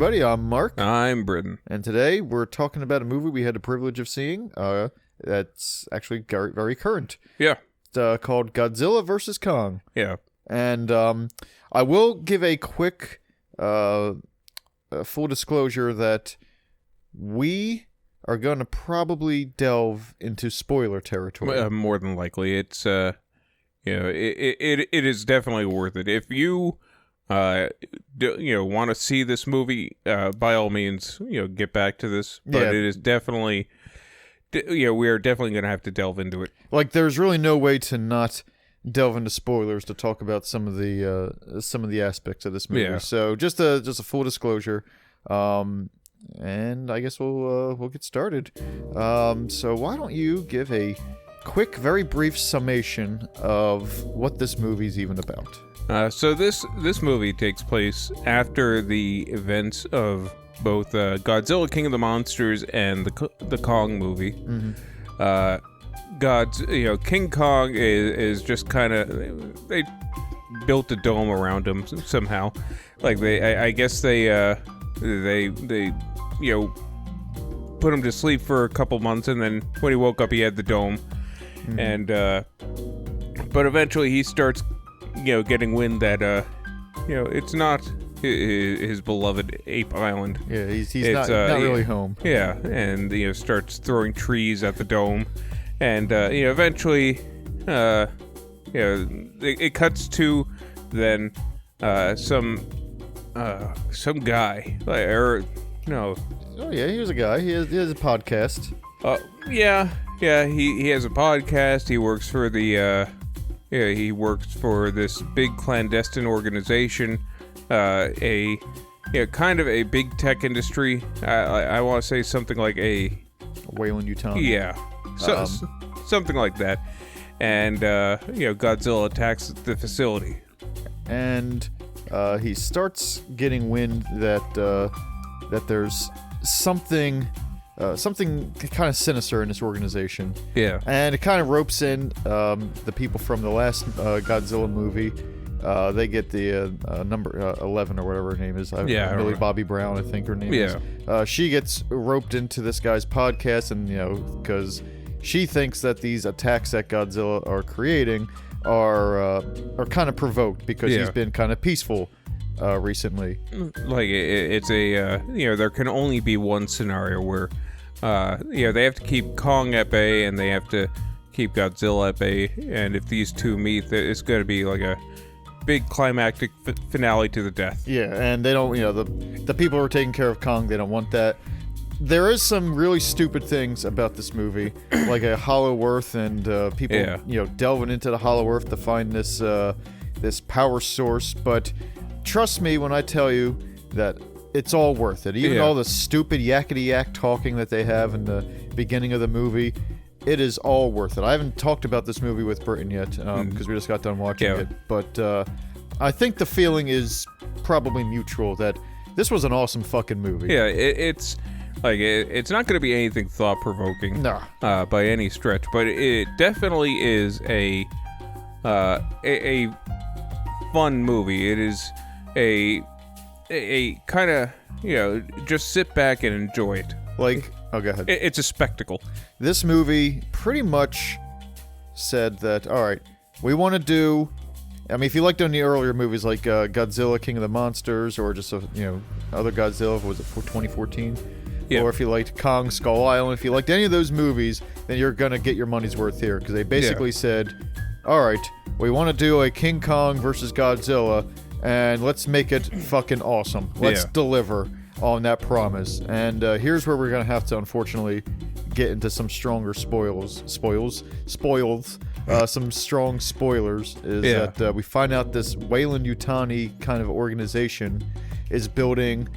everybody. I'm Mark. I'm Britton. And today we're talking about a movie we had the privilege of seeing that's actually very current. Yeah. It's called Godzilla vs. Kong. Yeah. And I will give a quick full disclosure that we are going to probably delve into spoiler territory. More than likely. It's, it is definitely worth it. If you... want to see this movie, by all means, get back to this. But it is definitely, we are definitely going to have to delve into it. Like, there's really no way to not delve into spoilers to talk about some of the aspects of this movie. Yeah. So just a full disclosure, and I guess we'll get started. So why don't you give a quick, very brief summation of what this movie's even about? So this movie takes place after the events of both Godzilla King of the Monsters and the Kong movie. Mm-hmm. King Kong is just kind of, they built a dome around him somehow. Like I guess they put him to sleep for a couple months, and then when he woke up he had the dome. Mm-hmm. And but eventually he starts getting wind that it's not his beloved Ape Island. Yeah, he's not really home. Yeah, and starts throwing trees at the dome, and eventually, it cuts to then some guy Oh yeah, he was a guy. He has a podcast. He has a podcast. He works for he works for this big clandestine organization, kind of a big tech industry. I want to say something like a Weyland-Yutani. Yeah, something like that. And Godzilla attacks the facility, and he starts getting wind that there's something kind of sinister in this organization. Yeah. And it kind of ropes in the people from the last Godzilla movie. They get the number 11 or whatever her name is. Millie Bobby Brown, I think her name is. She gets roped into this guy's podcast, and because she thinks that these attacks that Godzilla are creating are kind of provoked because he's been kind of peaceful recently. Like it's a there can only be one scenario where they have to keep Kong at bay and they have to keep Godzilla at bay, and if these two meet, it's going to be like a big climactic finale to the death. Yeah, and they don't, the people who are taking care of Kong, they don't want that. There is some really stupid things about this movie, like a Hollow Earth, and people, delving into the Hollow Earth to find this power source. But trust me when I tell you that it's all worth it. Even all the stupid yakety-yak talking that they have in the beginning of the movie, it is all worth it. I haven't talked about this movie with Britton yet, because we just got done watching it. But I think the feeling is probably mutual that this was an awesome fucking movie. Yeah, it's not going to be anything thought-provoking by any stretch, but it definitely is a fun movie. It is a kind of, just sit back and enjoy it. Oh, go ahead. It's a spectacle. This movie pretty much said that, all right, we want to do... I mean, if you liked any earlier movies like Godzilla, King of the Monsters, or just, other Godzilla, was it for 2014? Yeah. Or if you liked Kong, Skull Island, if you liked any of those movies, then you're going to get your money's worth here. Because they basically said, all right, we want to do a King Kong versus Godzilla, and let's make it fucking awesome. Let's deliver on that promise. And here's where we're going to have to, unfortunately, get into some stronger spoils. Some strong spoilers is that we find out this Weyland-Yutani kind of organization is building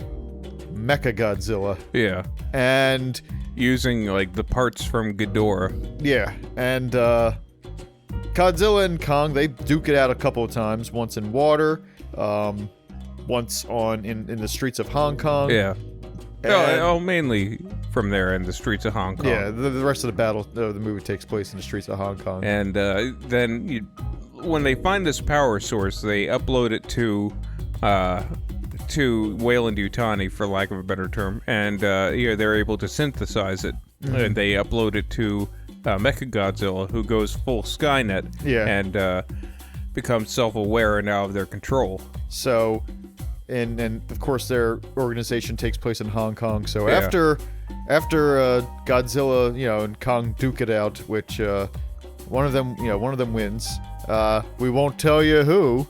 Mechagodzilla. Yeah. And using, the parts from Ghidorah. Yeah. And Godzilla and Kong, they duke it out a couple of times. Once in water, once in the streets of Hong Kong. Yeah. Mainly from there in the streets of Hong Kong. Yeah, the rest of the battle, the movie takes place in the streets of Hong Kong. And then when they find this power source, they upload it to to Weyland-Yutani, for lack of a better term, and they're able to synthesize it, and they upload it to Mechagodzilla, who goes full Skynet, and becomes self-aware and out of their control. So, and of course their organization takes place in Hong Kong. So after Godzilla, and Kong duke it out, which one of them wins. We won't tell you who.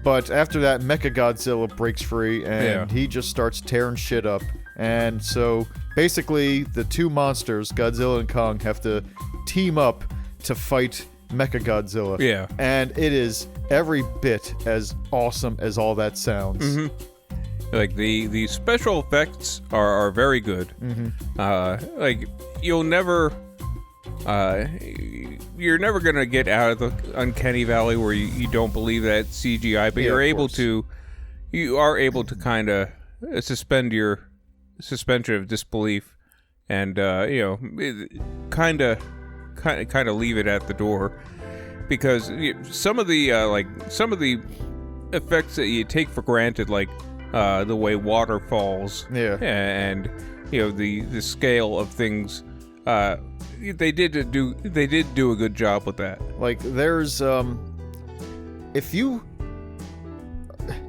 But after that, Mechagodzilla breaks free, and he just starts tearing shit up. And so, basically, the two monsters, Godzilla and Kong, have to team up to fight Mechagodzilla. Yeah. And it is every bit as awesome as all that sounds. Mm-hmm. Like, the special effects are very good. Mm-hmm. Like, you're never gonna get out of the uncanny valley where you don't believe that it's CGI, but you are able to kind of suspend your suspension of disbelief, and kind of leave it at the door, because some of the effects that you take for granted, like the way water falls, and the scale of things. They did do a good job with that. Like, there's if you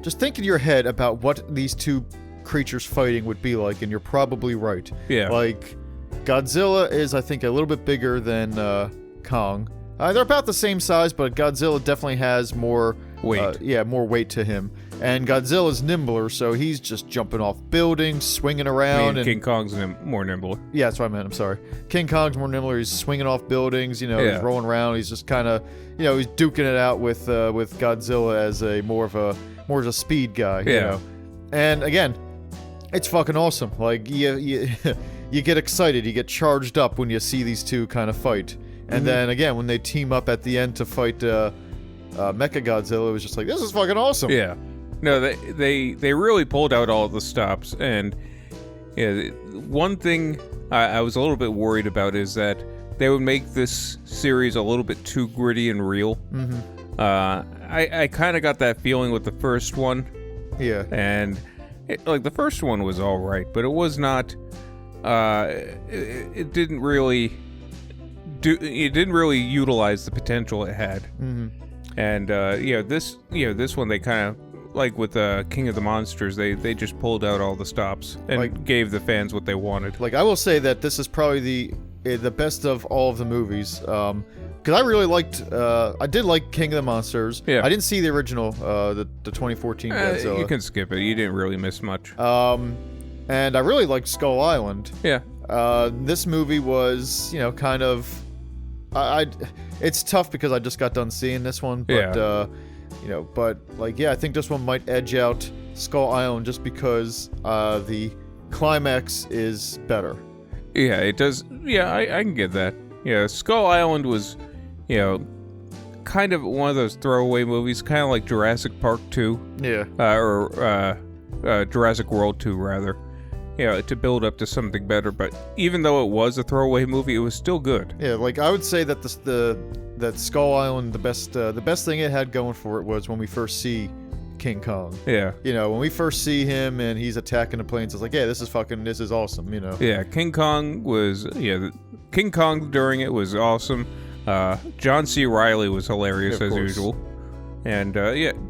just think in your head about what these two creatures fighting would be like, and you're probably right. Yeah. Like, Godzilla is, I think, a little bit bigger than Kong. They're about the same size, but Godzilla definitely has more weight. More weight to him. And Godzilla's nimbler, so he's just jumping off buildings, swinging around. And King Kong's more nimble. Yeah, that's what I meant. I'm sorry. King Kong's more nimbler. He's swinging off buildings. He's rolling around. He's just kind of, he's duking it out with Godzilla as a more of a speed guy. Yeah. And again, it's fucking awesome. Like, you get excited. You get charged up when you see these two kind of fight. And then again, when they team up at the end to fight Mechagodzilla, it was just like, this is fucking awesome. Yeah. No, they really pulled out all the stops, and one thing I was a little bit worried about is that they would make this series a little bit too gritty and real. Mm-hmm. I kind of got that feeling with the first one. Yeah. And the first one was all right, but it was not. It didn't really utilize the potential it had. Mm-hmm. And this one, they kind of, like with King of the Monsters, they just pulled out all the stops and gave the fans what they wanted. Like, I will say that this is probably the best of all of the movies, because I really liked, I did like King of the Monsters. Yeah. I didn't see the original, the 2014 Godzilla. You can skip it. You didn't really miss much. And I really liked Skull Island. Yeah. This movie was, kind of, it's tough because I just got done seeing this one, but I think this one might edge out Skull Island just because the climax is better. Yeah, it does. Yeah, I can get that. Yeah, Skull Island was, kind of one of those throwaway movies, kind of like Jurassic Park 2. Yeah. Or Jurassic World 2, rather. To build up to something better. But even though it was a throwaway movie, it was still good. Yeah, like, I would say that that Skull Island, the best thing it had going for it was when we first see King Kong. Yeah. When we first see him and he's attacking the planes, it's like, yeah, this is awesome, Yeah, King Kong during it was awesome. John C. Reilly was hilarious as usual. And,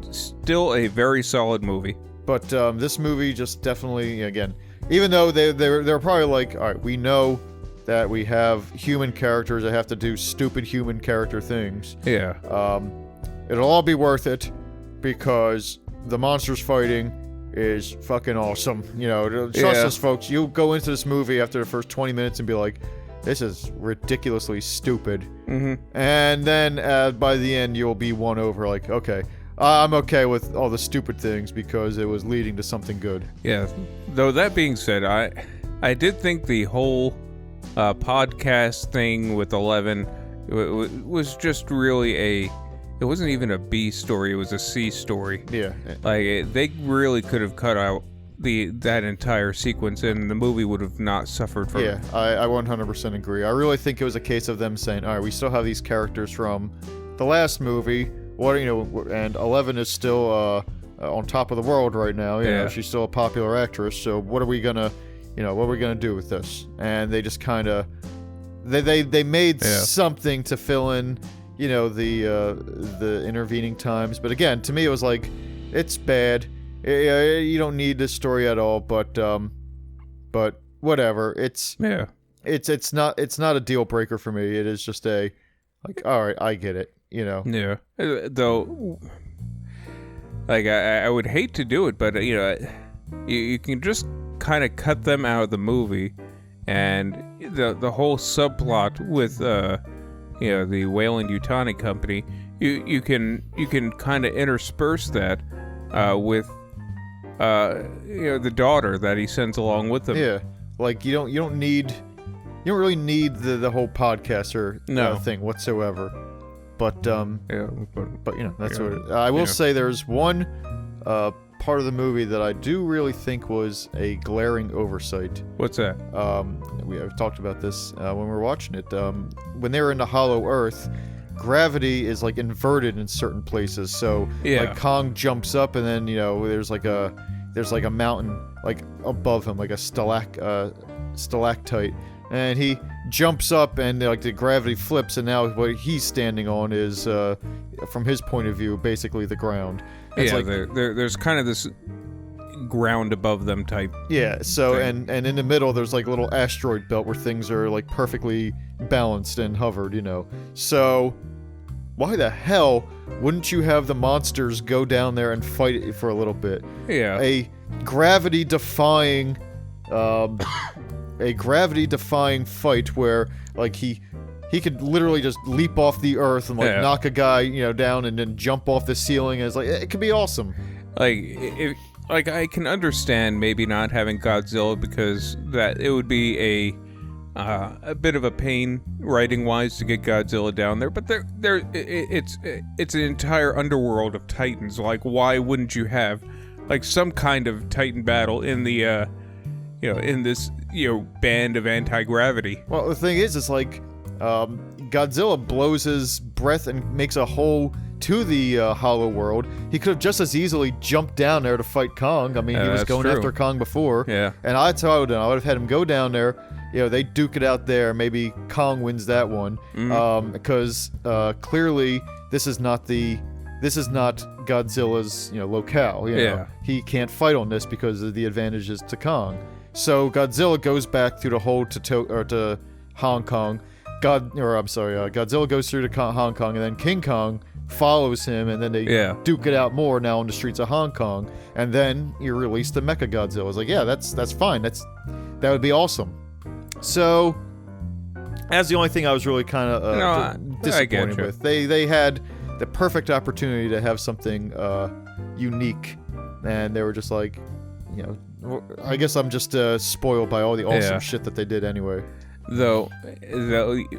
still a very solid movie. But this movie just definitely, again, even though they're probably like, all right, we know that we have human characters that have to do stupid human character things. Yeah. It'll all be worth it because the monsters fighting is fucking awesome. Trust us, folks. You'll go into this movie after the first 20 minutes and be like, this is ridiculously stupid. Mm-hmm. And then by the end, you'll be won over like, okay, I'm okay with all the stupid things because it was leading to something good. Yeah. Though that being said, I did think the whole podcast thing with 11 was just really it wasn't even a B story, it was a C story. Yeah. Like, they really could have cut out that entire sequence and the movie would have not suffered from it. Yeah, I 100% agree. I really think it was a case of them saying, all right, we still have these characters from the last movie. And 11 is still on top of the world right now. You know, she's still a popular actress. So what are we gonna do with this? And they just kind of they made something to fill in, you know, the intervening times. But again, to me, it was like, it's bad. You don't need this story at all. But whatever. It's not a deal breaker for me. It is just a like, all right, I get it. You know. Yeah. Though, like, I would hate to do it, but you know, you can just kind of cut them out of the movie, and the whole subplot with you know, the Weyland-Yutani Company, you can kind of intersperse that with you know, the daughter that he sends along with him. Yeah, like you don't really need the whole podcaster thing whatsoever. But you know, that's what I will say. There's one part of the movie that I do really think was a glaring oversight. What's that? I've talked about this when we were watching it. When they were in the Hollow Earth, gravity is like inverted in certain places. So like Kong jumps up, and then, you know, there's like a mountain like above him, like a stalactite, and he jumps up, and like the gravity flips, and now what he's standing on is, from his point of view, basically the ground. It's like, there's kind of this ground above them type. Yeah. So and in the middle, there's like a little asteroid belt where things are like perfectly balanced and hovered. You know. So why the hell wouldn't you have the monsters go down there and fight it for a little bit? Yeah. A gravity-defying fight where like he could literally just leap off the earth and like knock a guy, you know, down, and then jump off the ceiling. And it's like, it could be awesome. Like, I can understand maybe not having Godzilla, because that it would be a bit of a pain writing wise to get Godzilla down there. But it's an entire underworld of Titans. Like, why wouldn't you have like some kind of Titan battle in the you know, in this, you know, band of anti-gravity? Well, the thing is, it's like Godzilla blows his breath and makes a hole to the hollow world. He could have just as easily jumped down there to fight Kong. I mean, he was going after Kong before. Yeah. And I would have had him go down there. You know, they duke it out there. Maybe Kong wins that one. Because clearly this is not Godzilla's, you know, locale. You know? He can't fight on this because of the advantages to Kong. So Godzilla goes back through the hole to Hong Kong. Godzilla goes through to Hong Kong, and then King Kong follows him, and then they duke it out more now on the streets of Hong Kong, and then you release the Mecha Godzilla. It's like, yeah, that's fine. That would be awesome. So that's the only thing I was really kind of disappointed with. They had the perfect opportunity to have something unique, and they were just like, you know, I guess I'm just spoiled by all the awesome shit that they did anyway. Though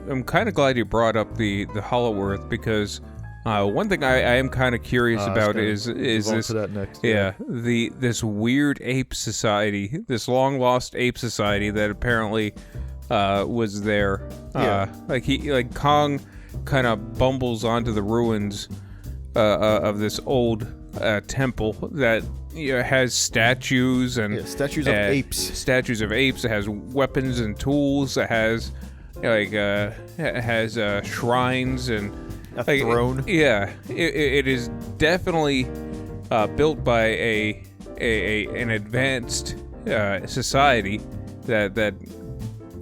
I'm kind of glad you brought up the Hollow Earth, because one thing I am kind of curious about is this next, this weird ape society, this long lost ape society that apparently was there. Like Kong kind of bumbles onto the ruins of this old temple that, you know, has statues and statues of apes. Statues of apes. It has weapons and tools. It has shrines and a throne. It is definitely built by an advanced society that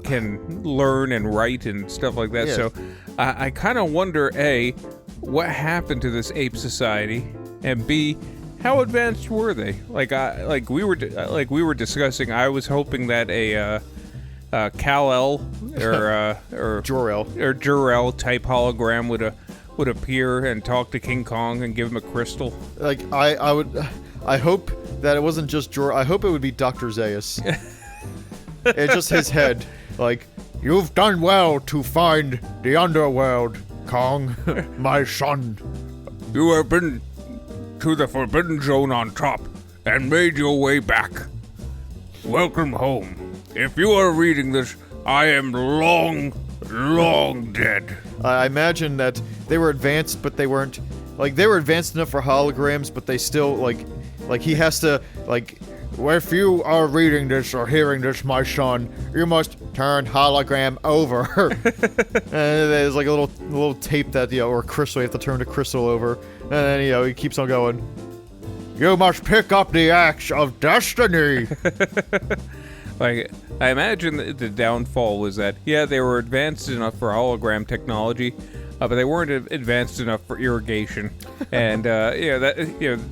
can learn and write and stuff like that. So I kind of wonder, A, what happened to this ape society, and B, how advanced were they? Like we were discussing, I was hoping that a Kal-El or Jor-El type hologram would appear and talk to King Kong and give him a crystal. Like I hope that it wasn't just Jor-El. I hope it would be Dr. Zaius. It's just his head. Like, you've done well to find the underworld, Kong, my son. You have been to the Forbidden Zone on top and made your way back. Welcome home. If you are reading this, I am long dead. I imagine that they were advanced, but they weren't, like, they were advanced enough for holograms, but they still, like, Like he has to like. If you are reading this or hearing this, my son, you must turn hologram over. And there's like a little tape that, or crystal, you have to turn the crystal over. And then, he keeps on going, you must pick up the axe of destiny. Like, I imagine the downfall was that, they were advanced enough for hologram technology, but they weren't advanced enough for irrigation. And,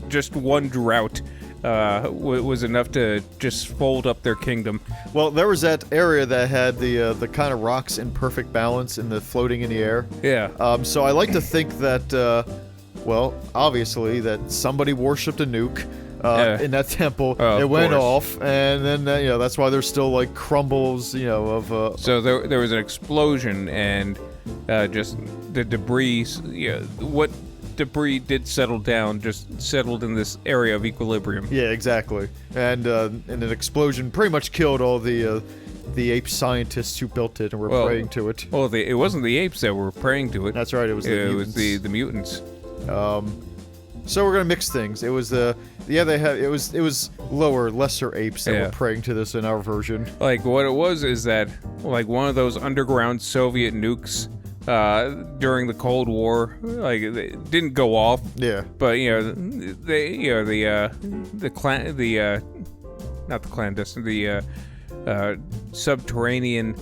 just one drought was enough to just fold up their kingdom. Well, there was that area that had the kind of rocks in perfect balance and the floating in the air. Yeah. So I like to think that, obviously that somebody worshipped a nuke in that temple. It went off, and then that's why there's still like crumbles, of. So there was an explosion, and just the debris. What debris did settle down, just settled in this area of equilibrium. Yeah, exactly. And an explosion pretty much killed all the ape scientists who built it and were praying to it. Well, it wasn't the apes that were praying to it. That's right. It was the mutants. It was the mutants. So we're gonna mix things. It was it was lesser apes that were praying to this in our version. Like what it was is that like one of those underground Soviet nukes during the Cold War, like it didn't go off. Yeah. But subterranean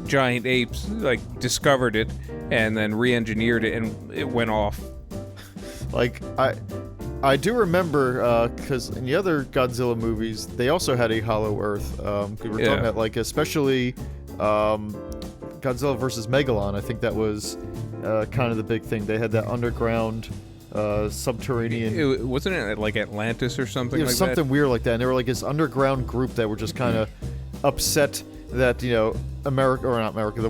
giant apes like discovered it and then re-engineered it, and it went off. Like I do remember because in the other Godzilla movies they also had a Hollow Earth. We were talking about like especially Godzilla versus Megalon. I think that was kind of the big thing. They had that underground subterranean. Wasn't it like Atlantis or something? It was like something weird like that. And they were like this underground group that were just kind of upset that the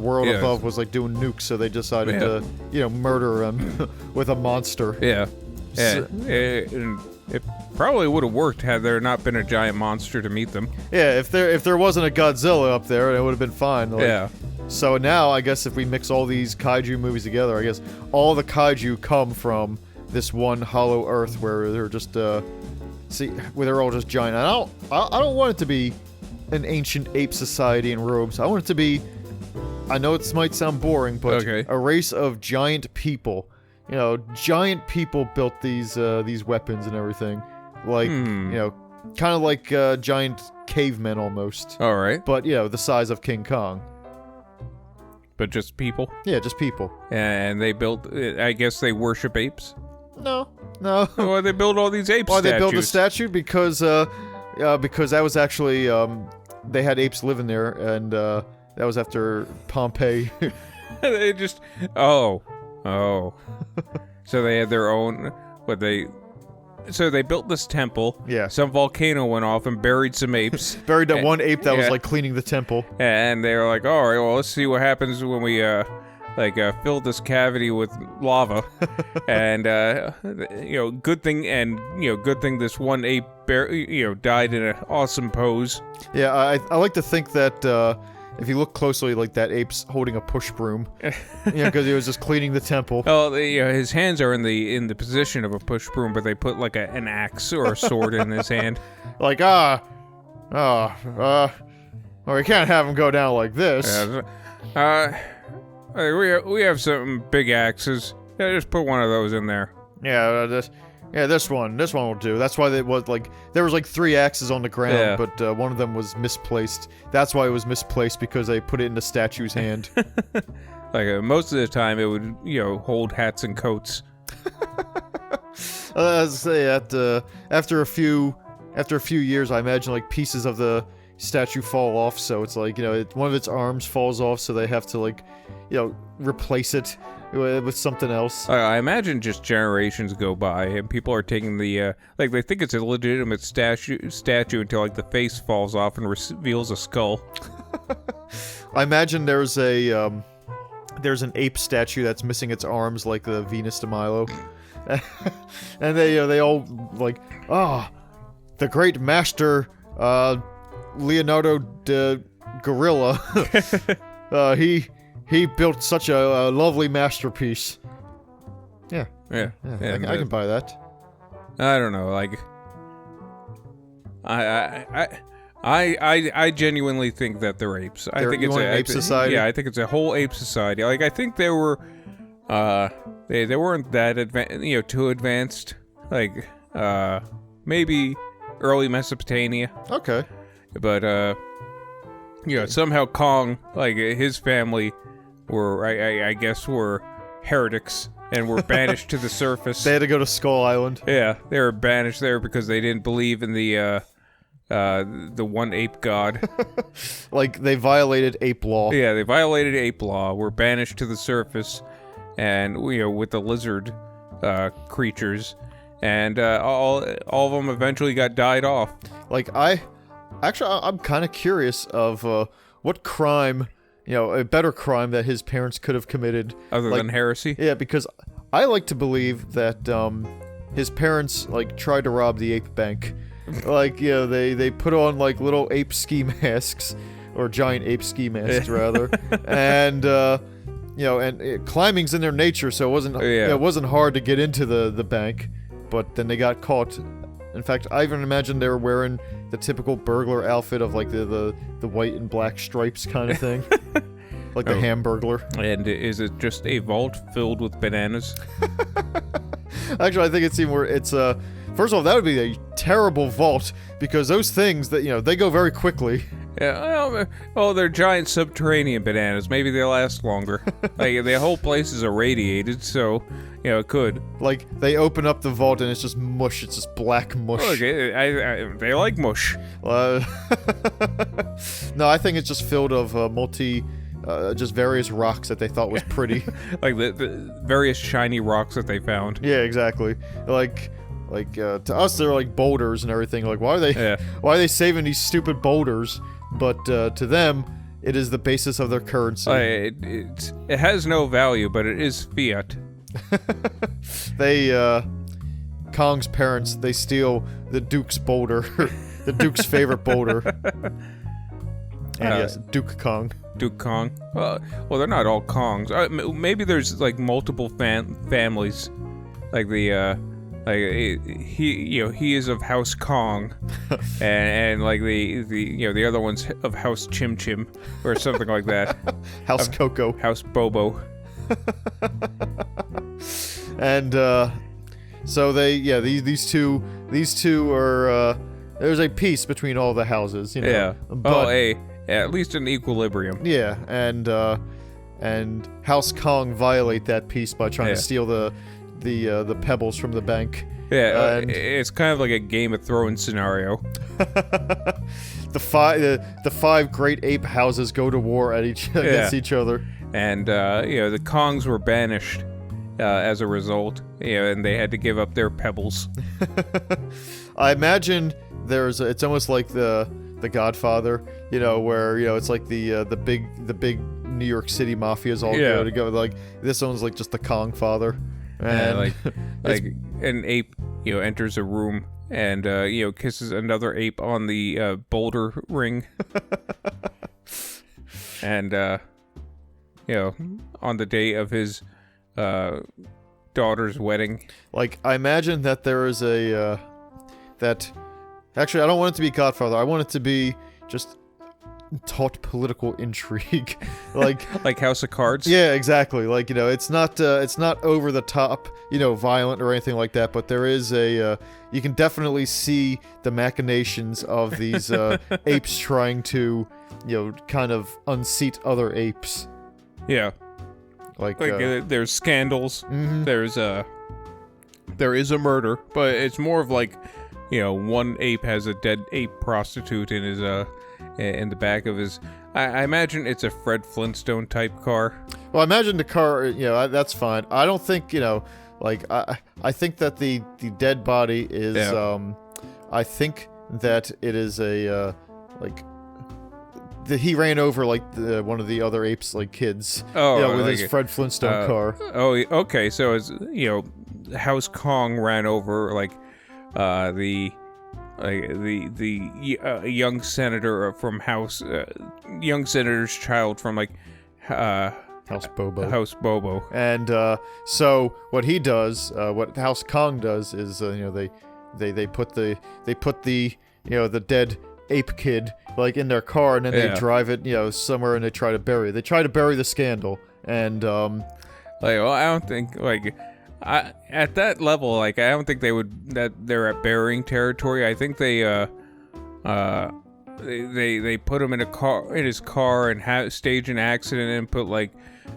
world above was like doing nukes, so they decided to murder them with a monster. Yeah. It probably would have worked had there not been a giant monster to meet them. Yeah, if there wasn't a Godzilla up there, it would have been fine. Like, So now, I guess if we mix all these kaiju movies together, I guess all the kaiju come from this one Hollow Earth where they're just where they're all just giant. And I don't want it to be an ancient ape society in robes. I want it to be, I know it might sound boring, but a race of giant people. Giant people built these weapons and everything. Like, kind of like giant cavemen almost. All right. But, the size of King Kong. But just people? Yeah, just people. And they built, I guess they worship apes? No. Why they build all these ape statues? They built a statue because that was actually, they had apes living there, and that was after Pompeii. They just, oh. So they had their own, so they built this temple. Yeah. Some volcano went off and buried some apes. Buried that one ape that was like cleaning the temple. And they were like, all right, well, let's see what happens when we fill this cavity with lava. And good thing this one ape died in an awesome pose. Yeah, I like to think that if you look closely, like that ape's holding a push broom, because he was just cleaning the temple. Oh, his hands are in the position of a push broom, but they put like an axe or a sword in his hand. Like well, we can't have him go down like this. We have some big axes. Yeah, just put one of those in there. This one will do. That's why there was like 3 axes on the ground, but one of them was misplaced. That's why it was misplaced, because they put it in the statue's hand. Most of the time, it would hold hats and coats. As I say, after a few years, I imagine like pieces of the statue fall off. So it's like one of its arms falls off, so they have to replace it with something else. I imagine just generations go by and people are taking the they think it's a legitimate statue until the face falls off and reveals a skull. I imagine there's an ape statue that's missing its arms, like the Venus de Milo, and they all the great master Leonardo da Gorilla. He built such a lovely masterpiece. Yeah. I can buy that. I don't know, I genuinely think that they're apes. I think it's an ape society. Yeah, I think it's a whole ape society. Like I think they were, they weren't that too advanced. Like maybe early Mesopotamia. Okay. But somehow Kong, like his family, were I guess were heretics and were banished to the surface. They had to go to Skull Island. Yeah, they were banished there because they didn't believe in the one ape god. Like they violated ape law. Yeah, they violated ape law. Were banished to the surface, and with the lizard creatures, and all of them eventually got died off. Like I'm kind of curious of what crime, a better crime that his parents could have committed other than heresy. Yeah, because I like to believe that his parents tried to rob the ape bank. They put on little ape ski masks, or giant ape ski masks rather, and climbing's in their nature, so it wasn't hard to get into the bank, but then they got caught. In fact, I even imagine they were wearing the typical burglar outfit of the white and black stripes kind of thing, like the Hamburglar. And is it just a vault filled with bananas? Actually, I think it's even where it's first of all, that would be a terrible vault, because those things that they go very quickly. Yeah, they're giant subterranean bananas. Maybe they last longer. The whole place is irradiated, so it could. They open up the vault and it's just mush. It's just black mush. Okay, they like mush. No, I think it's just filled of just various rocks that they thought was pretty. Like the various shiny rocks that they found. Yeah, exactly. To us, they're like boulders and everything. Why are they saving these stupid boulders? But to them, it is the basis of their currency. It has no value, but it is fiat. Kong's parents, they steal the Duke's boulder, the Duke's favorite boulder. And yes, Duke Kong. Duke Kong. Well, they're not all Kongs. Maybe there's multiple families, he is of House Kong, and the other one's of House Chim Chim or something like that. House Coco. House Bobo. And so these two are there's a peace between all the houses. Yeah. But, at least an equilibrium. Yeah, and House Kong violate that peace by trying to steal the pebbles from the bank. Yeah, it's kind of like a Game of Thrones scenario. The five great ape houses go to war against each other. And the Kongs were banished as a result. And they had to give up their pebbles. I imagine it's almost like the Godfather, where it's like the big New York City mafias all go together. This one's just the Kong father. And an ape, enters a room and kisses another ape on the boulder ring, and on the day of his daughter's wedding. I imagine that there is actually, I don't want it to be Godfather. I want it to be just taut political intrigue, like House of Cards. Yeah, exactly. It's not over the top, violent or anything like that. But there is you can definitely see the machinations of these apes trying to, kind of unseat other apes. Yeah, there's scandals. Mm-hmm. There is a murder, but it's more of one ape has a dead ape prostitute in his in the back of his. I imagine it's a Fred Flintstone type car. Well, I imagine the car. That's fine. I don't think I think that the dead body is. Yeah. I think that it is a he ran over one of the other apes kids. Oh, with his Fred Flintstone car. Oh, okay. So it's House Kong ran over the young senator from young senator's child from House Bobo. House Bobo. And so what he does, what House Kong does is they put the the dead ape kid, like, in their car, and then they drive it, somewhere, and they try to bury it. They try to bury the scandal, and I don't think, at that level, I don't think they're at burying territory. I think they put him in his car and stage an accident and put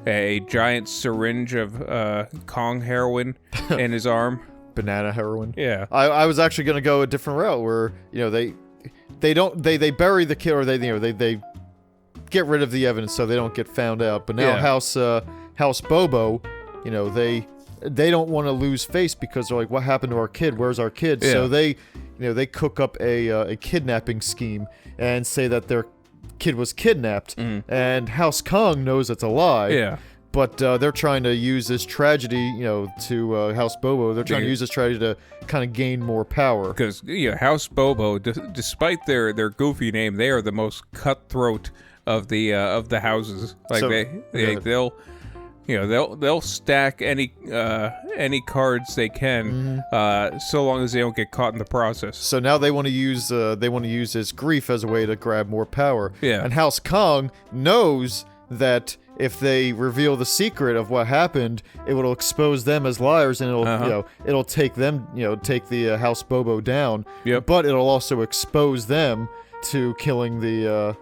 a giant syringe of Kong heroin in his arm. Banana heroin. Yeah. I was actually gonna go a different route where they bury the kid, or they get rid of the evidence so they don't get found out. But now House Bobo, they don't want to lose face because they're like, what happened to our kid? Where's our kid? Yeah. So they cook up a kidnapping scheme and say that their kid was kidnapped, and House Kong knows it's a lie. Yeah. But they're trying to use this tragedy, to House Bobo. They're trying to use this tragedy to kind of gain more power. Because House Bobo, despite their goofy name, they are the most cutthroat of the houses. They'll stack any cards they can, so long as they don't get caught in the process. So now they want to use his grief as a way to grab more power. Yeah. And House Kong knows that if they reveal the secret of what happened, it will expose them as liars, and it'll take them, take the House Bobo down. Yep. But it'll also expose them to killing their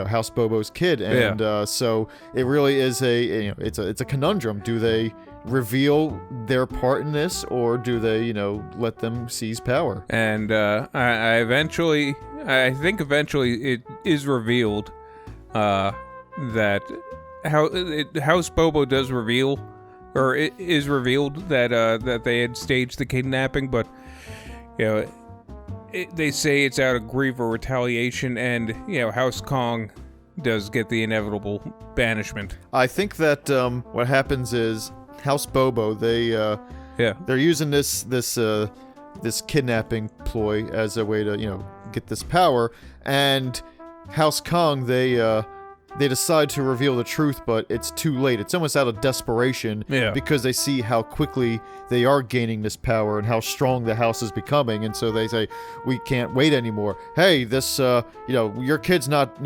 House Bobo's kid, and so it really is it's a conundrum. Do they reveal their part in this, or do they let them seize power? And I think eventually it is revealed that House Bobo does reveal, or it is revealed that they had staged the kidnapping, but they say it's out of grief or retaliation, and House Kong does get the inevitable banishment. I think that what happens is House Bobo, they're using this kidnapping ploy as a way to get this power, and House Kong, they decide to reveal the truth, but it's too late. It's almost out of desperation, because they see how quickly they are gaining this power and how strong the house is becoming, and so they say, we can't wait anymore. Hey, this your kid's not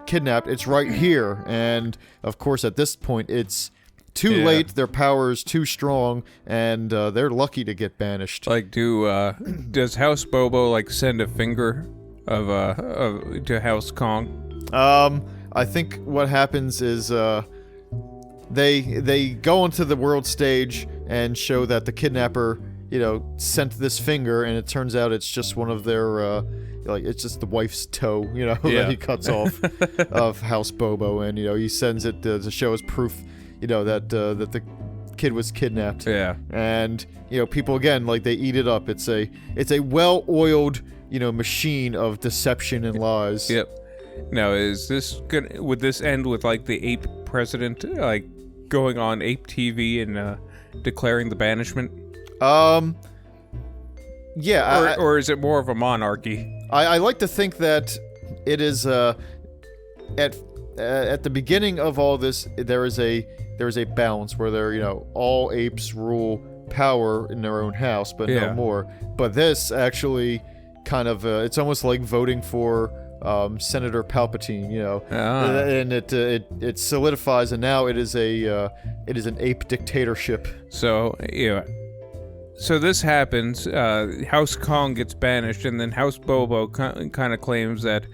kidnapped, it's right here. And of course at this point it's too late. Their power is too strong, and they're lucky to get banished. Does House Bobo send a finger to House Kong? I think what happens is they go onto the world stage and show that the kidnapper sent this finger, and it turns out it's just one of their it's just the wife's toe that he cuts off of House Bobo, and he sends it to show as proof that the kid was kidnapped. And people again, they eat it up. It's a well-oiled machine of deception and lies. Yep. Now, would this end with the ape president going on ape TV and declaring the banishment? Yeah. Or is it more of a monarchy? I like to think that it is at the beginning of all this, there is a balance where all apes rule power in their own house, but no more. But this actually kind of it's almost like voting for Senator Palpatine, and it solidifies, and now it is an ape dictatorship. So so this happens. House Kong gets banished, and then House Bobo kind of claims that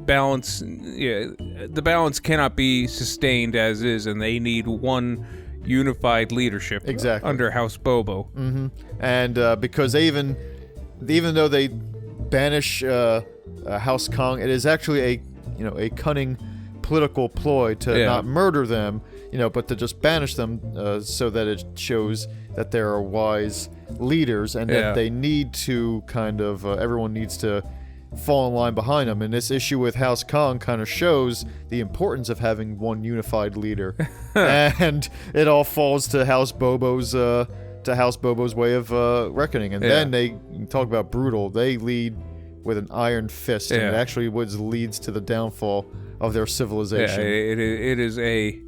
balance, the balance cannot be sustained as is, and they need one unified leadership. Exactly. Under House Bobo. Mm-hmm. And because even though they banish House Kong, it is actually a cunning political ploy to not murder them, but to just banish them, so that it shows that there are wise leaders, and that they need to kind of everyone needs to fall in line behind them. And this issue with House Kong kind of shows the importance of having one unified leader, and it all falls to House Bobo's way of reckoning. And then they talk about brutal. They lead with an iron fist, and it actually leads to the downfall of their civilization. Yeah, it is a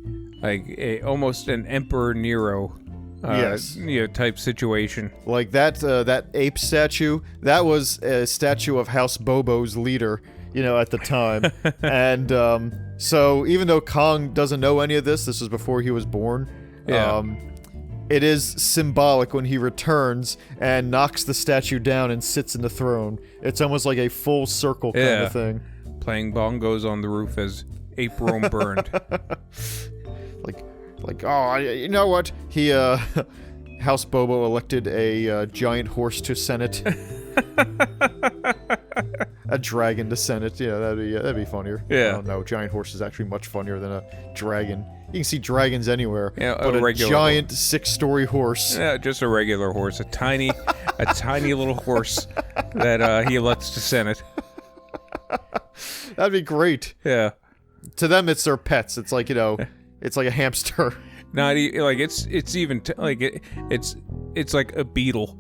almost an Emperor Nero type situation. Like that ape statue, that was a statue of House Bobo's leader, at the time. And so even though Kong doesn't know any of this was before he was born. It is symbolic when he returns and knocks the statue down and sits in the throne. It's almost like a full circle kind of thing. Playing bongos on the roof as ape Rome burned. You know what? He, House Bobo elected a giant horse to Senate. A dragon to Senate. Yeah, that'd be funnier. Yeah. Oh, no, giant horse is actually much funnier than a dragon. You can see dragons anywhere, but a giant 6-story horse. Yeah, just a regular horse, a tiny little horse that he elects to Senate. That'd be great. Yeah. To them, it's their pets. It's like it's like a hamster. It's like a beetle.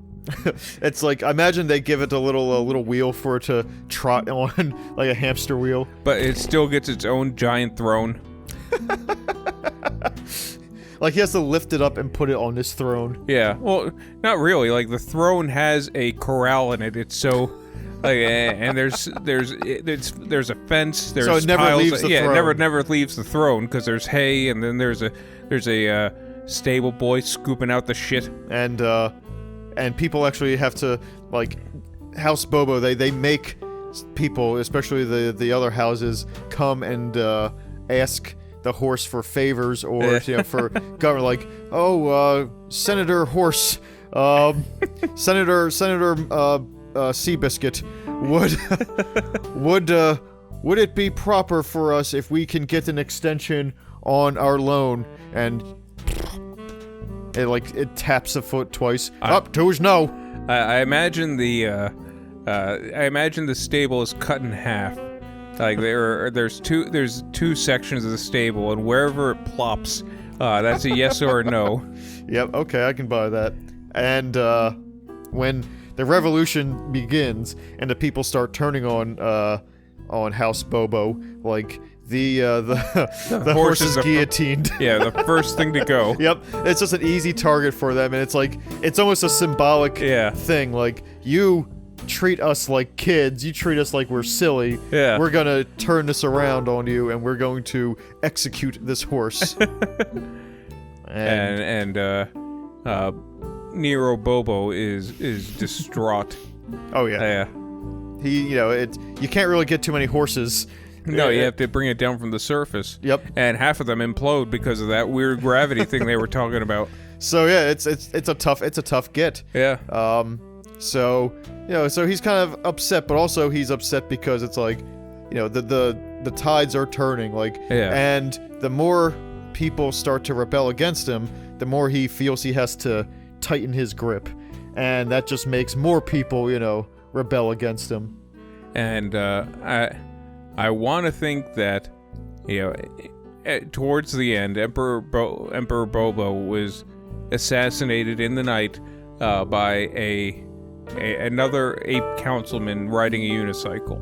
It's like, imagine they give it a little wheel for it to trot on, like a hamster wheel. But it still gets its own giant throne. Like he has to lift it up and put it on this throne. Yeah, well, not really. Like the throne has a corral in it. It's so, and there's a fence. There's so it never piles, leaves the throne. Yeah, it never leaves the throne because there's hay, and then there's a stable boy scooping out the shit. And people actually have to, like, House Bobo. They make people, especially the other houses, come and ask the horse for favors or for government, like, Senator Horse, Senator Seabiscuit, would it be proper for us if we can get an extension on our loan? And it taps a foot twice. Up toes no. I imagine the stable is cut in half. Like there's two sections of the stable, and wherever it plops, that's a yes or a no. Yep. Okay, I can buy that. And when the revolution begins and the people start turning on House Bobo, like the horse is guillotined. Yeah, the first thing to go. Yep, it's just an easy target for them, and it's almost a symbolic thing. Like, you treat us like kids, you treat us like we're silly. Yeah, we're gonna turn this around on you, and we're going to execute this horse. and Nero Bobo is distraught. Oh yeah. He, you can't really get too many horses. No, you have to bring it down from the surface. Yep. And half of them implode because of that weird gravity thing they were talking about. So yeah, it's a tough get. Yeah. So he's kind of upset, but also he's upset because it's like, the tides are turning, and the more people start to rebel against him, the more he feels he has to tighten his grip, and that just makes more people, rebel against him. And I want to think that, towards the end, Emperor Bobo was assassinated in the night by another ape councilman riding a unicycle.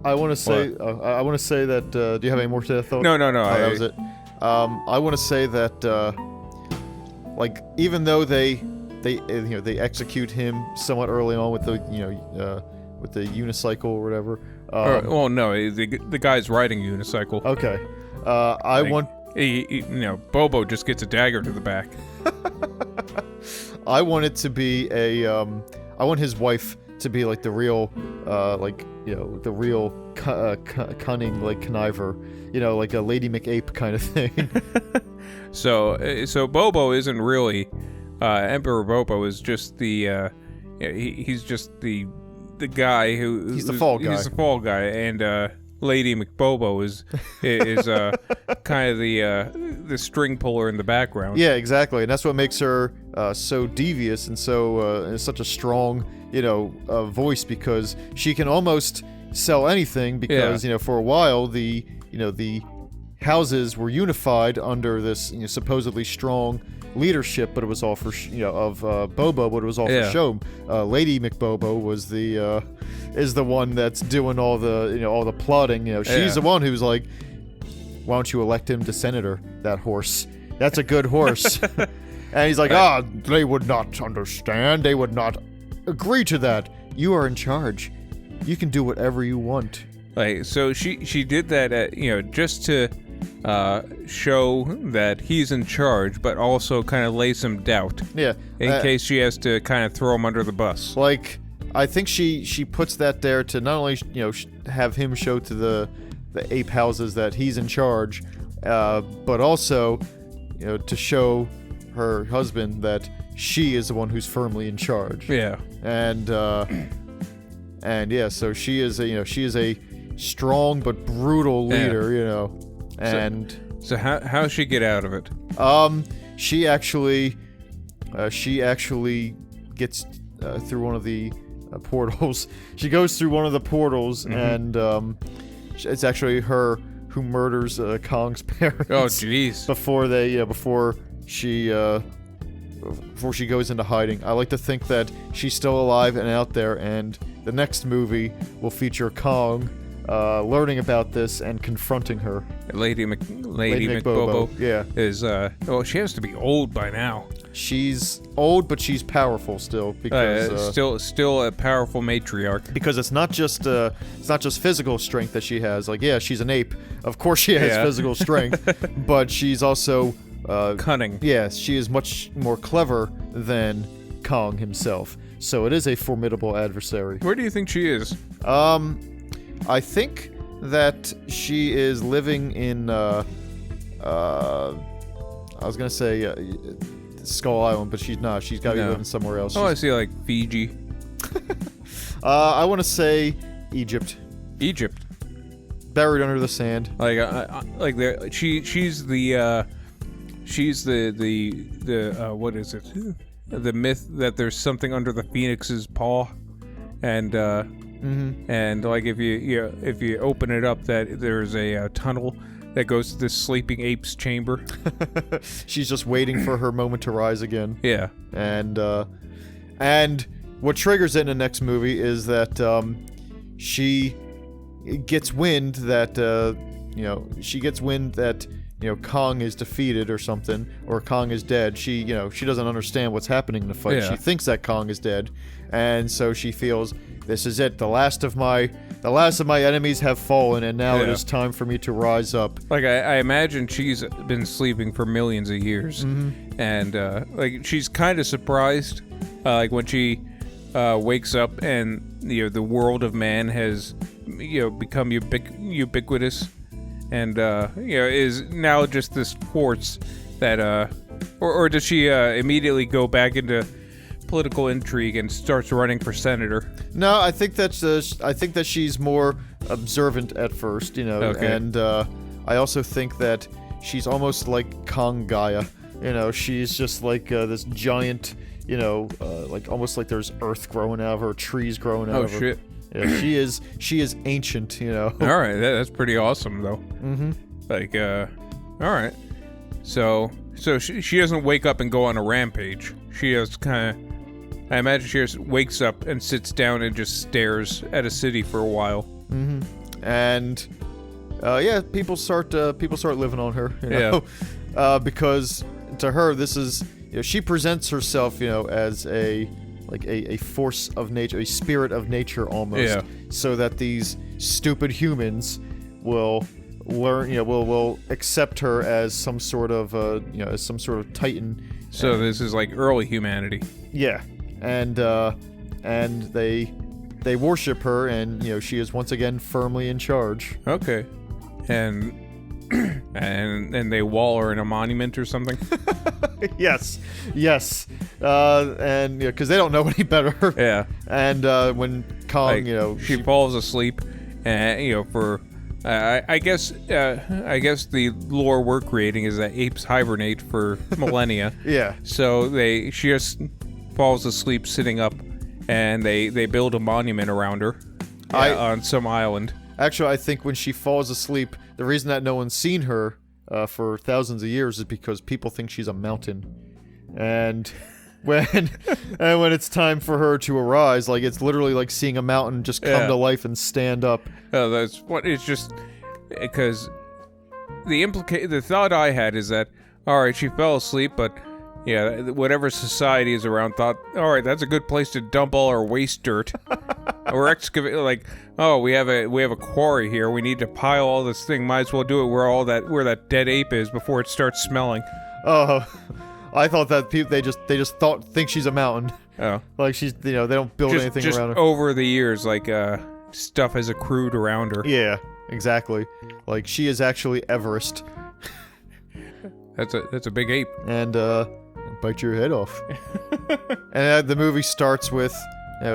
I want to say that. Do you have any more to that thought? No. That was it. I want to say that, even though they execute him somewhat early on with the unicycle or whatever. The guy's riding a unicycle. Okay. Bobo just gets a dagger to the back. I want it to be I want his wife to be like the real, the real cunning, like, conniver, like a Lady McApe kind of thing. So Bobo isn't really, Emperor Bobo is just the, he's just the guy he's the fall guy. He's the fall guy, and Lady McBobo is kind of the string puller in the background. Yeah, exactly, and that's what makes her so devious and so such a strong, voice, because she can almost sell anything. Because for a while the houses were unified under this supposedly strong leadership, but it was all for of Bobo, but it was all for show. Lady McBobo was is the one that's doing all the all the plotting. She's the one who's like, why don't you elect him to senator, that horse? That's a good horse. And he's like, they would not understand. They would not agree to that. You are in charge. You can do whatever you want. Like, so she did that, just to show that he's in charge, but also kind of lay some doubt. Yeah. In case she has to kind of throw him under the bus. Like, I think she puts that there to not only, have him show to the ape houses that he's in charge, but also, to show her husband that she is the one who's firmly in charge. Yeah. And yeah, so she is a strong but brutal leader, And so how's she get out of it? She actually gets through one of the portals. She goes through one of the portals, and it's actually her who murders Kong's parents. Oh, jeez! Before she goes into hiding. I like to think that she's still alive and out there, and the next movie will feature Kong learning about this and confronting her. Lady McBobo. Yeah. Is she has to be old by now. She's old, but she's powerful still because still a powerful matriarch. Because it's not just physical strength that she has. Like, yeah, she's an ape. Of course, she has physical strength, but she's also cunning. Yes, she is much more clever than Kong himself. So it is a formidable adversary. Where do you think she is? I think that she is living in I was gonna say Skull Island, but she's not. She's got to be living somewhere else. Oh, I see, like Fiji. I want to say Egypt. Egypt. Buried under the sand. Like she's the what is it? The myth that there's something under the phoenix's paw, and and like if you open it up, that there's a tunnel that goes to this sleeping ape's chamber. She's just waiting for her moment to rise again. Yeah. And what triggers it in the next movie is that she gets wind that Kong is defeated or something, or Kong is dead. She doesn't understand what's happening in the fight. Yeah. She thinks that Kong is dead, and so she feels, this is it. The last of my enemies have fallen, and now it is time for me to rise up. Like, I imagine she's been sleeping for millions of years, and like, she's kind of surprised, like when she wakes up and the world of man has become ubiquitous, and is now just this force that or does she immediately go back into political intrigue and starts running for senator? No, I think that she's more observant at first, Okay. And I also think that she's almost like Kong Gaia. She's just like this giant, like almost like there's earth growing out of her, trees growing out of her. Oh shit! Yeah, she is ancient, All right, that's pretty awesome though. Like, all right. So she doesn't wake up and go on a rampage. She just kind of, I imagine she just wakes up and sits down and just stares at a city for a while. And people start living on her, because to her this is, she presents herself, as a force of nature, a spirit of nature almost, so that these stupid humans will learn, will accept her as some sort of titan. So this is like early humanity. Yeah. And they worship her, and she is once again firmly in charge. Okay. And they wall her in a monument or something. yes, and because they don't know any better. Yeah. And when Kong, she falls asleep, and for I guess the lore we're creating is that apes hibernate for millennia. Yeah. So she just falls asleep sitting up, and they build a monument around her on some island. Actually, I think when she falls asleep, the reason that no one's seen her for thousands of years is because people think she's a mountain, and when it's time for her to arise, like, it's literally like seeing a mountain just come to life and stand up. Oh, that's what it's just because the thought I had is that, all right, she fell asleep, but yeah, whatever society is around thought, all right, that's a good place to dump all our waste dirt. Or excavate, like, oh, we have a quarry here. We need to pile all this thing. Might as well do it where that dead ape is before it starts smelling. Oh, I thought that they just think she's a mountain. Oh, like she's, they don't build anything just around her. Over the years, like stuff has accrued around her. Yeah, exactly. Like she is actually Everest. That's a big ape. And bite your head off. And the movie starts with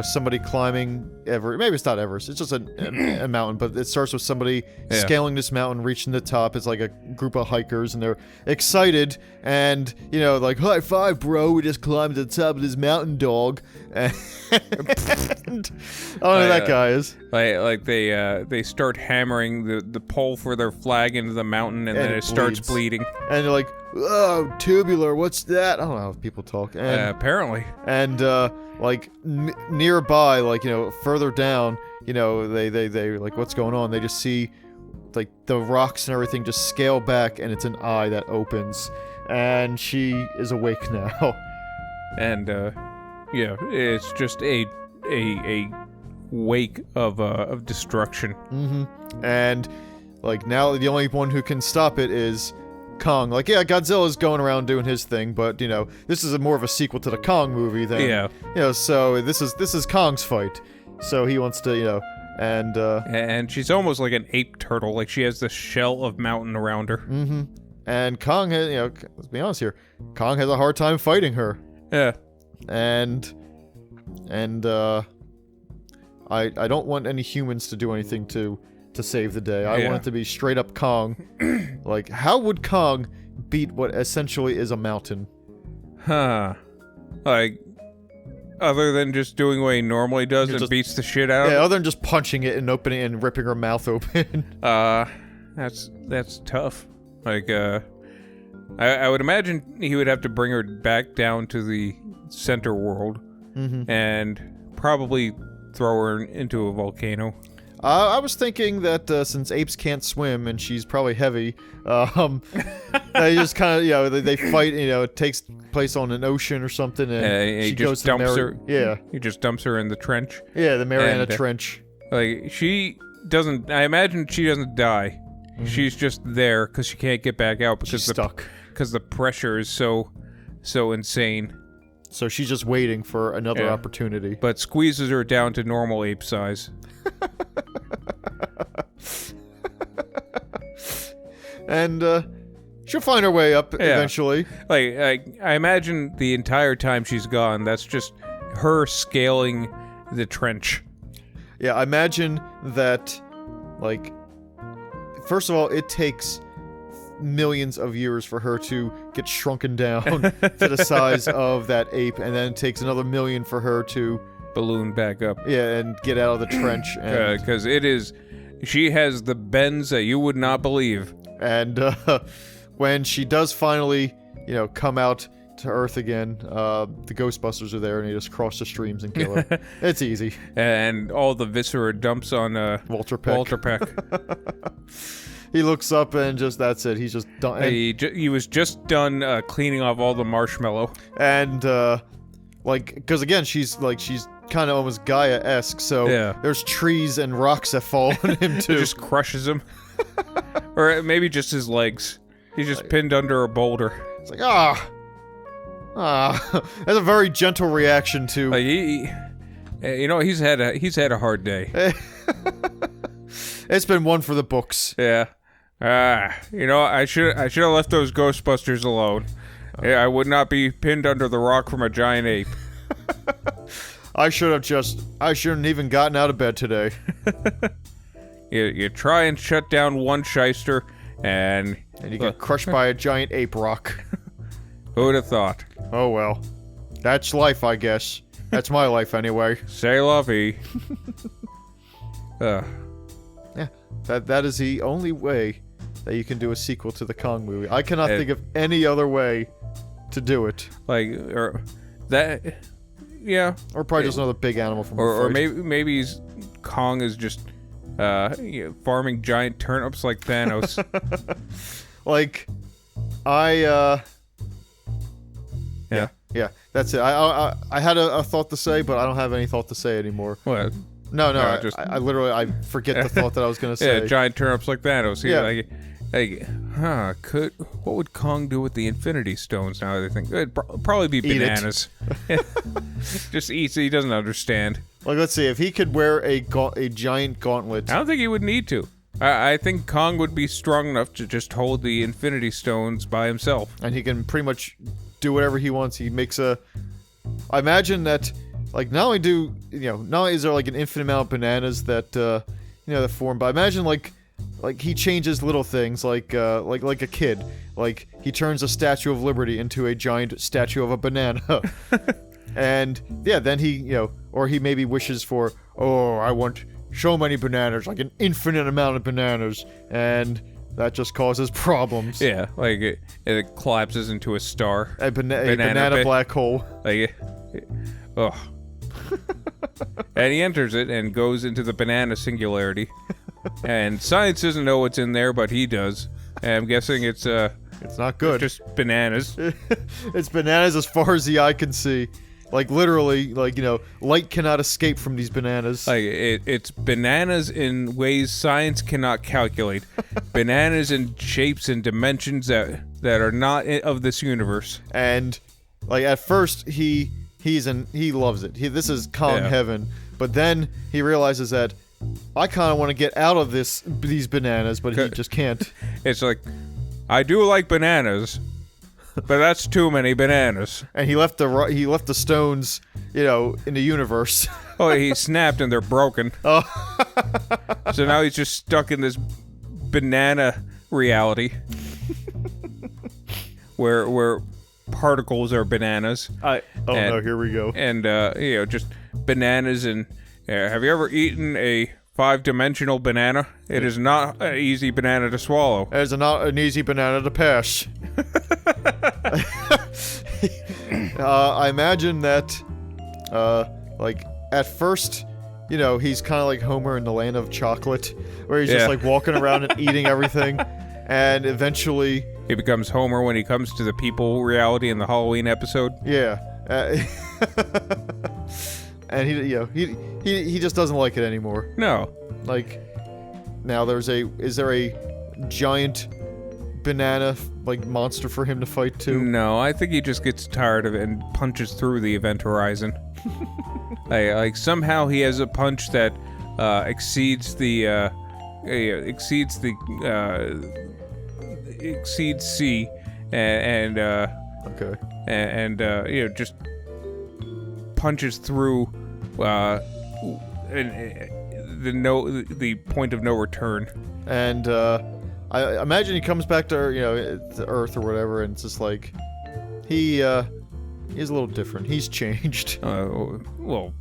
somebody climbing Everest. Maybe it's not Everest. It's just a mountain, but it starts with somebody scaling this mountain, reaching the top. It's like a group of hikers, and they're excited, and like, high five, bro! We just climbed to the top of this mountain, dog. And I don't know who that guy is. Like they start hammering the pole for their flag into the mountain, and then it starts bleeding. And they're like, oh, tubular, what's that? I don't know how people talk. And, apparently. And like nearby, like further down, they like, what's going on? They just see like the rocks and everything just scale back, and it's an eye that opens, and she is awake now. And yeah, it's just a wake of destruction. Mm-hmm. And like now the only one who can stop it is Kong. Like, yeah, Godzilla's going around doing his thing, but this is more of a sequel to the Kong movie than so this is Kong's fight. So he wants to, and she's almost like an ape turtle. Like she has the shell of mountain around her. Mm-hmm. And Kong has, let's be honest here, Kong has a hard time fighting her. Yeah. And I don't want any humans to do anything to save the day. I want it to be straight up Kong. Like, how would Kong beat what essentially is a mountain? Huh. Like, other than just doing what he normally does and beats the shit out of it? Yeah, other than just punching it and opening it and ripping her mouth open. That's tough. Like, I would imagine he would have to bring her back down to the center world and probably throw her into a volcano. I was thinking that since apes can't swim and she's probably heavy, they just kind of, they fight. It takes place on an ocean or something, and he she just goes to dumps her. Yeah, he just dumps her in the trench. Yeah, the Mariana Trench. Like she doesn't. I imagine she doesn't die. Mm-hmm. She's just there because she can't get back out because she's stuck. Because the pressure is so insane. So she's just waiting for another opportunity. But squeezes her down to normal ape size. And she'll find her way up eventually. Like I imagine the entire time she's gone, that's just her scaling the trench. Yeah, I imagine that, like, first of all, it takes millions of years for her to get shrunken down to the size of that ape, and then it takes another million for her to balloon back up. Yeah, and get out of the trench. Because she has the bends that you would not believe. And when she does finally, come out to Earth again, the Ghostbusters are there, and they just cross the streams and kill her. It's easy. And all the viscera dumps on Walter Peck. He looks up and that's it. He's just done. He was just done cleaning off all the marshmallow. And because again, she's kind of almost Gaia-esque, so there's trees and rocks that fall on him too. It just crushes him. Or maybe just his legs. He's just pinned under a boulder. It's like, that's a very gentle reaction to. He's had a hard day. It's been one for the books. Yeah. I should have left those Ghostbusters alone. I would not be pinned under the rock from a giant ape. I shouldn't even gotten out of bed today. You try and shut down one shyster, and you get crushed by a giant ape rock. Who would have thought? Oh well. That's life, I guess. That's my life anyway. C'est la vie. Yeah. That is the only way that you can do a sequel to the Kong movie. I cannot think of any other way to do it. Or probably just another big animal from or maybe Kong is just farming giant turnips like Thanos. Like, Yeah, that's it. I had a thought to say, but I don't have any thought to say anymore. What? No, I literally I forget the thought that I was gonna say. Yeah, giant turnips like Thanos. What would Kong do with the Infinity Stones now that I think? It'd probably be bananas. Just eats it. He doesn't understand. Like, let's see, if he could wear a giant gauntlet. I don't think he would need to. I think Kong would be strong enough to just hold the Infinity Stones by himself. And he can pretty much do whatever he wants. He makes I imagine that, like, not only is there like an infinite amount of bananas that, that form, but I imagine like he changes little things like a kid. Like, he turns a Statue of Liberty into a giant statue of a banana. And, yeah, then he, or he maybe wishes for, I want so many bananas, like an infinite amount of bananas, and that just causes problems. Yeah, like it collapses into a star. A banana black hole. Like, and he enters it and goes into the Banana Singularity. And science doesn't know what's in there, but he does. And I'm guessing it's not good. Just bananas. It's bananas as far as the eye can see. Like, literally, light cannot escape from these bananas. Like, it's bananas in ways science cannot calculate. Bananas in shapes and dimensions that are not of this universe. And, like, at first, he loves it. This is Kong heaven. But then he realizes that I kind of want to get out of these bananas, but he just can't. It's like, I do like bananas, but that's too many bananas. And he left the stones, in the universe. Oh, he snapped and they're broken. Oh. So now he's just stuck in this banana reality, where particles are bananas. No, here we go. And just bananas. And have you ever eaten a 5-dimensional banana? It is not an easy banana to swallow. It is not an easy banana to pass. I imagine that, at first, he's kind of like Homer in the land of chocolate, where he's just, like, walking around and eating everything, and eventually... He becomes Homer when he comes to the people reality in the Halloween episode. Yeah. And he just doesn't like it anymore. No. Like, now is there a giant banana, like, monster for him to fight too? No, I think he just gets tired of it and punches through the event horizon. like somehow he has a punch that exceeds C and okay. And just punches through the point of no return. And I imagine he comes back to Earth or whatever, and it's just like he's a little different. He's changed. Well,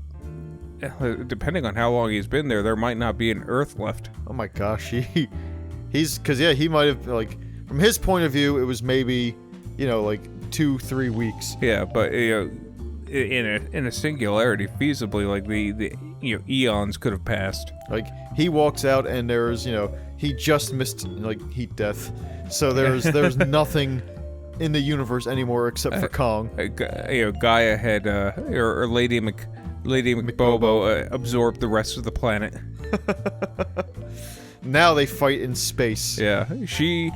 depending on how long he's been there might not be an Earth left. Oh my gosh, he's because he might have, like, from his point of view, it was maybe 2-3 weeks. Yeah, but in a singularity, feasibly, like the eons could have passed. Like, he walks out and there's he just missed, like, heat death, so there's nothing in the universe anymore except for Kong. Gaia had or Lady McBobo absorbed the rest of the planet. Now they fight in space. Yeah, she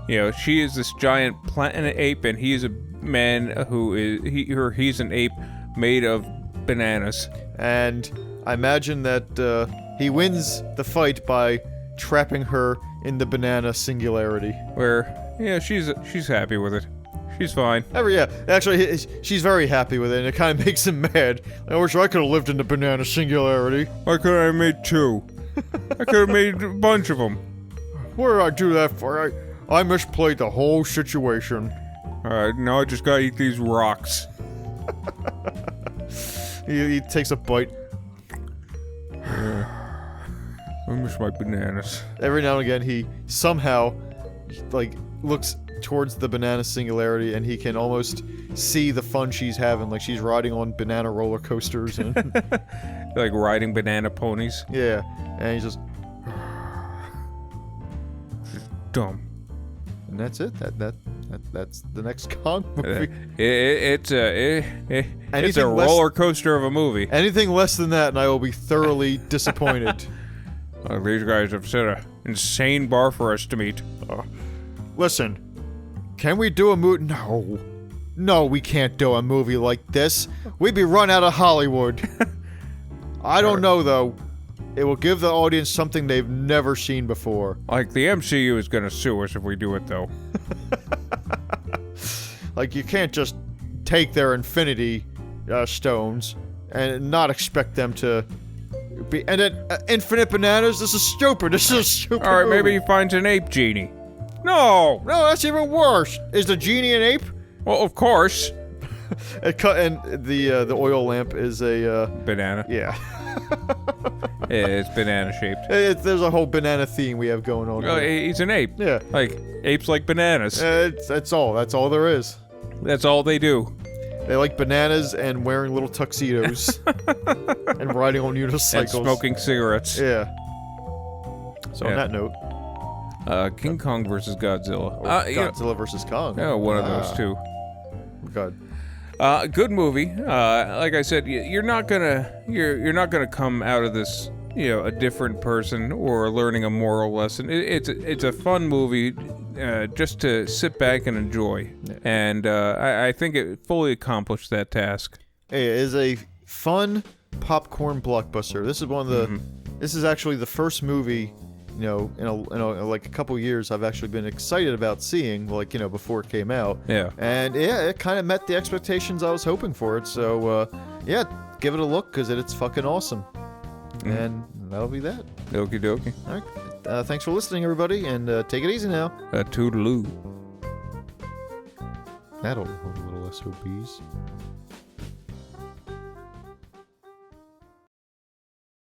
is this giant planet ape, and he is a man who is he's an ape made of bananas. And I imagine that he wins the fight by trapping her in the Banana Singularity. Where she's happy with it. She's fine. Actually, she's very happy with it, and it kind of makes him mad. I wish I could have lived in the Banana Singularity. Why couldn't I have made 2? I could have made a bunch of them. What did I do that for? I misplayed the whole situation. Alright, now I just gotta eat these rocks. He takes a bite. I miss my bananas. Every now and again, he somehow, like, looks towards the Banana Singularity, and he can almost see the fun she's having. Like, she's riding on banana roller coasters and like riding banana ponies. Yeah, and he's just dumb. And that's it. That's That's the next Kong movie. It's a Anything roller coaster of a movie. Anything less than that, and I will be thoroughly disappointed. These guys have set an insane bar for us to meet. Listen, can we do a movie? No, we can't do a movie like this. We'd be run out of Hollywood. I don't know, though. It will give the audience something they've never seen before. Like, the MCU is gonna sue us if we do it, though. Like, you can't just take their Infinity Stones and not expect them to be... And then, Infinite Bananas? This is stupid. This is a stupid Alright, movie. maybe he finds an ape genie. No, that's even worse. Is the genie an ape? Well, of course. And the oil lamp is a... Banana. Yeah. It's banana shaped. There's a whole banana theme we have going on. He's an ape. Yeah. Like, apes like bananas. That's all. That's all there is. That's all they do. They like bananas and wearing little tuxedos. And riding on unicycles. And smoking cigarettes. Yeah. So on that note... King Kong versus Godzilla. Godzilla versus Kong. Yeah, one of those two. God. Good movie. Like I said, you're not gonna come out of this, a different person or learning a moral lesson. It's a fun movie, just to sit back and enjoy. Yeah. And I think it fully accomplished that task. Hey, it is a fun popcorn blockbuster. This is one of the. This is actually the first movie. In like a couple years, I've actually been excited about seeing, before it came out. Yeah. And it kind of met the expectations I was hoping for it. So, give it a look because it's fucking awesome. And that'll be that. Okie dokie. All right. Thanks for listening, everybody, and take it easy now. Toodaloo. That'll hold a little SOBs.